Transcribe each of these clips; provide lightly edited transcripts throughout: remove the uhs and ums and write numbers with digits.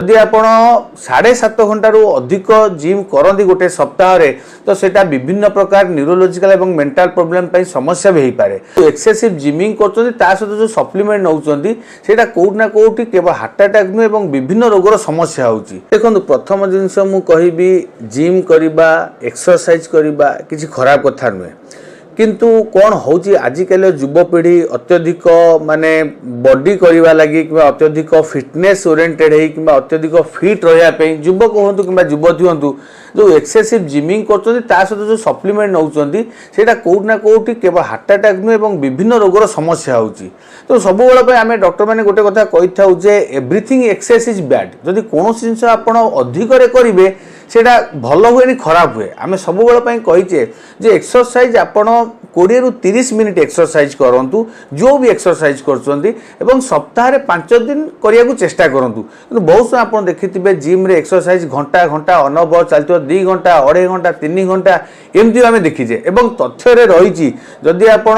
जदि आप 7.5 घंटा अधिक जिम करती गोटे सप्ताह तो सेटा विभिन्न प्रकार न्यूरोलॉजिकल और मेंटल प्रॉब्लम समस्या भी हो पारे। एक्सेसिव जिमिंग कर सहित जो सप्लीमेंट नौकरी से कौटना कौटी केवल हार्ट अटैक नुहे और विभिन्न रोगर समस्या होची। देखो प्रथम जिनस मु कहबी जिम करवा एक्सरसाइज करवा किसी खराब कथा नुहे, किंतु कौन होची आजिकल युवपीढ़ी अत्यधिक माने बॉडी करवा लगी कि अत्यधिक फिटनेस ओरिएंटेड है कि अत्यधिक फिट रहा युवक हूँ कि युवती हूँ जो एक्सेसिव जिमिंग कर सहित जो सप्लीमेंट नौकरी से कौटना कौटी केवल हार्ट अटैक नुहे और विभिन्न रोगर समस्या होची। तो सब बेले आम डॉक्टर मैंने गोटे कथा कही था एवरीथिंग एक्सेस इज बैड। जदि कौन जिन आप अधिक करेंगे सेटा भल हुए खराब हुए। आम सब बेले कहीचे जे एक्सरसाइज आपण 20 ରୁ 30 मिनिट एक्सरसाइज करूँ जो भी एक्सरसाइज कर सप्ताह 5 दिन करने को चेष्टा करूँ। बहुत समय आप देखिए जिम रे एक्सरसाइज घंटा घंटा अनब चलते 2 घंटा 2.5 घंटा 3 घंटा एमती आम देखीचे। तथ्य रही जदि आप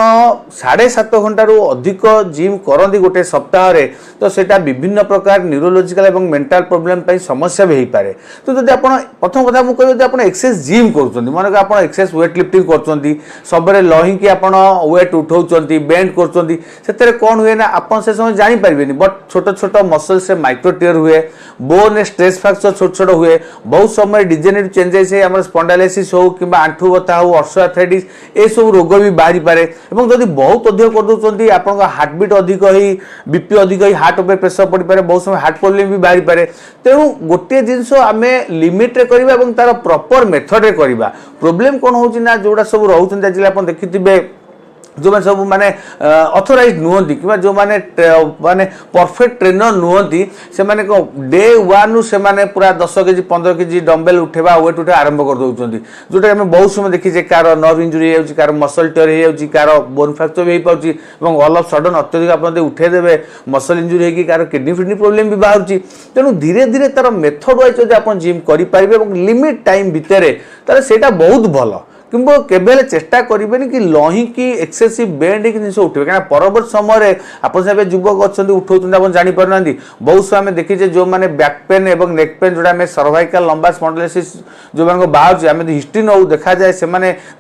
7.5 घंटा अधिक जिम करती गोटे सप्ताह तो सेटा विभिन्न प्रकार न्यूरोलॉजिकल और मेंटल प्रॉब्लम समस्या भी हो पारे। तो जब आप प्रथम कथा मुझे जब आप एक्सेस जिम कर मन आप एक्सेस वेट लिफ्टिंग कर सब लही कि आप वेट उठाऊँ बेंड कर कौन हुए ना आप से समय जानीपारे बट छोट छोट मसल से माइक्रो टियर हुए, बोन स्ट्रेस फ्रैक्चर छोट छोट हुए, बहुत समय डिजेनेटिव चेंजेस है स्पॉन्डाइलिसिस हो कि आंठू बता हो ऑर्थोआर्थराइटिस ये सब रोग भी बाहरी पारे। जदि बहुत अधिक करदे आप हार्टबीट अधिक ही बीपी अधिक ही हार्ट उपर प्रेसर पड़ पारे, बहुत समय हार्ट प्रॉब्लम भी बाहरी पारे। तेणु गोटे जिनस आम लिमिट रे करबा तार प्रॉपर मेथड रे करबा। प्रॉब्लम कौन होची ना जोड़ा सब रहउछन आज आप देखिथिबे जो मैंने सब माने ऑथराइज्ड नुहति कि जो माने परफेक्ट ट्रेनर नुहति से माने को डे 1 से माने पूरा 10 केजी 15 केजी डम्बेल उठेबा वेट उठे आरंभ कर दउछंती। जोटा हम बहुत समय देखी कार नर्व इंजुरी हो कार मसल टेयर हो कार बोन फ्रैक्चर भी हो पाउची और ऑल ऑफ सडन अत्यधिक आप उठे देबे मसल इंजुरी हो कार किडनी फिडनी प्रॉब्लम भी बाहरची। तेणु धीरे धीरे तार मेथड वाइज जब आप जिम करि पारिबे और लिमिट टाइम भितर तार सेटा बहुत भल। किंतु केवल चेष्टा करेंगे कि लही की एक्सेसिव बेंड जिन उठे क्या परवर्त समय आप युवक अच्छा उठाऊँ आप जापर ना। बहुत समय देखीचे जो मैंने बैक पेन और नेक पेन जोड़ा सर्वाइकल लंबा स्पॉन्डिलोसिस जो मैं बाहर आम हिस्ट्री नौ देखा जाए से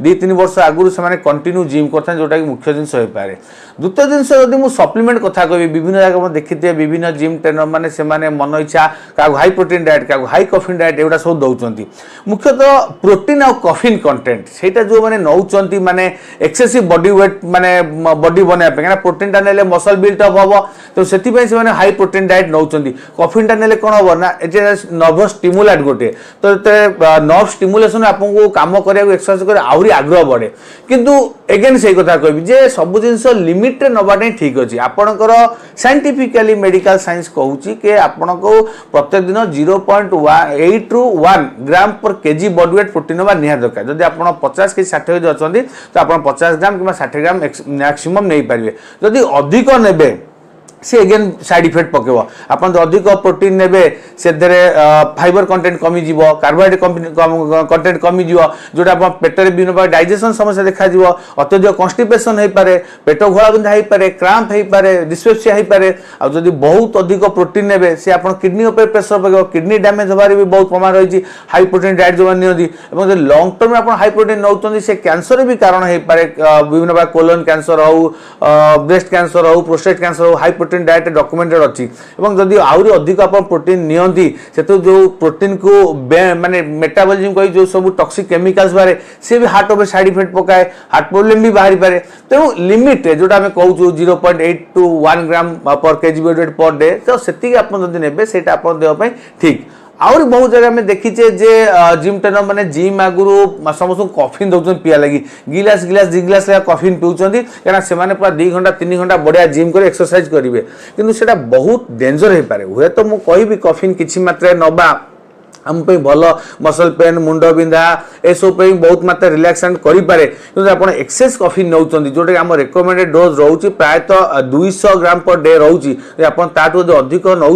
2-3 वर्ष आगुरी से कंटिन्यू जिम करते जोटा कि मुख्य जिन हो पाए। द्वितीय जिन जब मुझे सप्लीमेंट कथा कह विभिन्न जगह देखिए विभिन्न जिम ट्रेनर मैंने से मन इच्छा क्या हाई प्रोटीन डाएट क्या हाई कफिन डाएट एगुड़ा सब दौरान मुख्यतः प्रोटीन और कफिन कंटेंट सेटा जो मैंने नौकरी माने एक्सेसिव बॉडी वेट माने बॉडी बनाया क्या प्रोटीन टा नेले मसल बिल्ट अप हम तो से हाई प्रोटीन डाएट नौकरी। कफिन टा नेले कौन हम ना नर्वस स्टिमुलेट गोटे तो नर्व स्टिमुलेशन आपको काम करने एक्सरसाइज कर आहरी आग्रह बढ़े। किंतु एगेन से कथा कहबी जे सब जिनस लिमिट रे नबाटा ठीक अच्छे। आपणकर साइंटिफिकली मेडिकल साइंस कहूँ कि आपन को प्रत्येक दिन 0.8 ରୁ 1 ग्राम पर केजी बॉडी वेट प्रोटीन नवा निहार दरकार। जदि आप 50 के 60 केजी अच्छा तो आप 50 ग्राम कि 60 ग्राम मैक्सिमम नहीं पारे। जदि अधिक नेबे से अगेन साइड इफेक्ट पकेब। आप अधिक प्रोटीन नेबे से फाइबर कंटेंट कमिज कार्बोहाइड्रेट कंटेंट कमिज जोटा आप पेटर विभिन्न प्रकार डाइजेशन समस्या देखा अत्यधिक कन्स्टिपेशन हो पारे, पेट घोड़ा बिंधा हो पारे, क्राम्प हो पारे, डिस्पेप्सिया हो पारे। आ जदि बहुत अधिक प्रोटीन नेबे से आप किडनी उपर प्रेसर पकेब, किडनी डैमेज होबार भी बहुत प्रमाण रही। हाई प्रोटीन डाएट जो नियंती लंग टर्म में आप हाई प्रोटीन नौकरी से कैंसर भी कारण हो पारे। विभिन्न प्रकार कोलन कैंसर हो, ब्रेस्ट कैंसर हो, प्रोस्टेट कैंसर हो, हाई प्रोटीन डाएट डॉक्यूमेंटेड अच्छी। जदि आहरी अधिक आप प्रोटीन नियंती से जो प्रोटीन को माने मेटाबॉलिज्म कही जो सब टॉक्सिक केमिकल्स बारे से भी हार्ट उपर साइड इफेक्ट पकाए, हार्ट प्रॉब्लम भी बाहरी पारे। तेणु लिमिट जोटा आम कहूँ 0.8 to 1 ग्राम पर KG body weight per day तो से आप ने से देहपाई ठीक। आउरी बहुत जगह में देखीचे जे जिम ट्रेनर माने जिम आगुरु समस्त कफिन दौरान पिया लगी गिलास गिलास 2 गिलास कफिन पिउचंदी क्या से पूरा 2 घंटा 3 घंटा बढ़िया जिम कर एक्सरसाइज करेंगे। किंतु सेटा बहुत डेंजर हो पारे। हुए तो मु कहिबी कफिन किछि मात्रा नबा आम भल मसल पेन मुंड बिंधा ए सब बहुत मात्रा रिलैक्सेंट करें कि आप एक्सेस कॉफी नौ जोटा कि आम रेकमेंडेड डोज रोचे प्रायतः 200 ग्राम पर डे रोचे ताठू अधिक नौ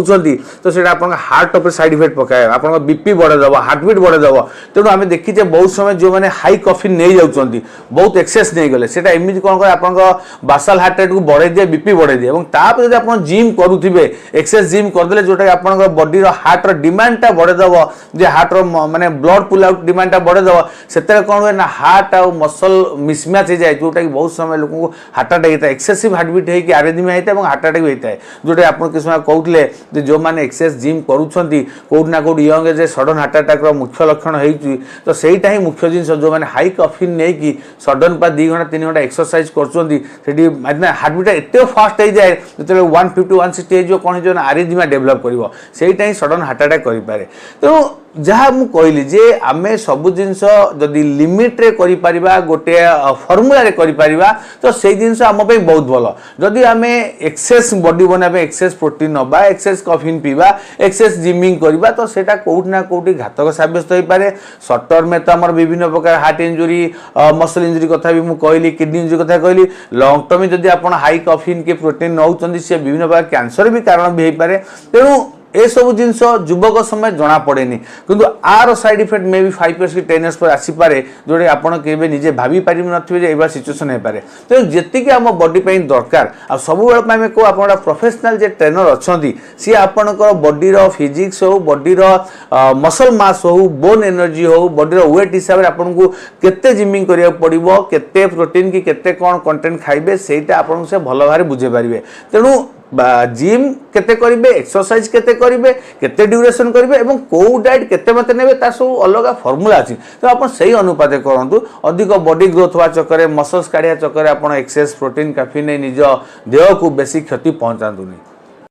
तो सीटा आप हार्ट उपर साइड इफेक्ट पकाए आप बीपी बढ़ेदेव हार्टबिट बढ़ेदेव तेणु आम देखीचे बहुत समय जो मैंने हाई कॉफी नहीं जाऊँच बहुत एक्सेस नहीं गले से एमती कौन कर आप बासल हार्ट रेट को बढ़े दिए बीपी बढ़े दिए तापर जब आप जिम करुवे एक्सेस जिम करदे जोटा कि आप बॉडी हार्ट डिमांडटा बढ़ेदेव जे हार्ट माने ब्लड पुल आउट डिमांडटा बढ़ेदेव से कौन हुए ना हार्ट आ मसल मिसमैच हो जाए जोटा कि बहुत समय लोक हार्ट अटैक होता है एक्सेसिव हार्टबिट होगी आरिथमिया होता है हार्ट अटैक होता है जोटा आप किस समय कहते जो मैंने एक्सेस जिम करुँच कौटना कौट young age sudden heart attack मुख्य लक्षण हो तो सहीटा ही मुख्य जिन जो मैंने हाई कैफीन नहीं कि सडन पा 2 घंटा 3 घंटा एक्सरसाइज कर हार्टबिट एत फास्ट हो जाए जो 150 160 हो कौन हो आरिथमिया डेभलप कर ही सडन हार्ट अटैक करें तेणु जहाँ मु कहली जे आमे सब जिनस जदि लिमिट रे करि परिबा गोटे फॉर्मूला रे करि परिबा तो से जिनस आम पे बहुत भल जदि आमे एक्सेस बॉडी बनाबे एक्सेस प्रोटीन नबा एक्सेस कैफीन पीबा एक्सेस जिमिंग करबा तो सेटा कोउट ना कोउटी घातक साब्यस्त होई पारे शॉर्ट टर्म में तो हमर विभिन्न प्रकार हार्ट इंजुरी मसल इंजुरी कथा भी मु कहली किडनी इंजुरी कथा कहली लॉन्ग टर्म जदि आपण हाई कैफीन के प्रोटीन नउचंदी से विभिन्न प्रकार कैंसर भी कारण भी होई पारे तेणु ए सब जिनस युवक समय जना पड़े किंतु आर साइड इफेक्ट मे भी 5 years की 10 years पर आसीपे जोटे आपड़ के निजे भाभी पारि ना सिचुएसन हो पाए तो जी आम बॉडी दरकार आ सब आम कौ आप प्रोफेशनल जे ट्रेनर अच्छा सी आपंकर बॉडी फिजिक्स हो बॉडी मसल मास हो बोन एनर्जी हो बॉडी वेट हिसाब से आपको केते जिमिंग करा पड़ो केते प्रोटीन की केते कौन कंटेंट खाइबे सेटा आपन से भल भाव बुझे पारे तेणु जिम केते करिवे एक्सरसाइज केते करिवे केते ड्यूरेशन करिवे एवं को डाइट केते मते नेबे ता सब अलग फार्मूला अछि तो आपण सही अनुपाते करंतु अधिक बॉडी ग्रोथ वा चक्कर मसल्स काढिया चक्कर आपण एक्सेस प्रोटीन कैफीन निज देह को बेसी क्षति पहुंचांतुनी।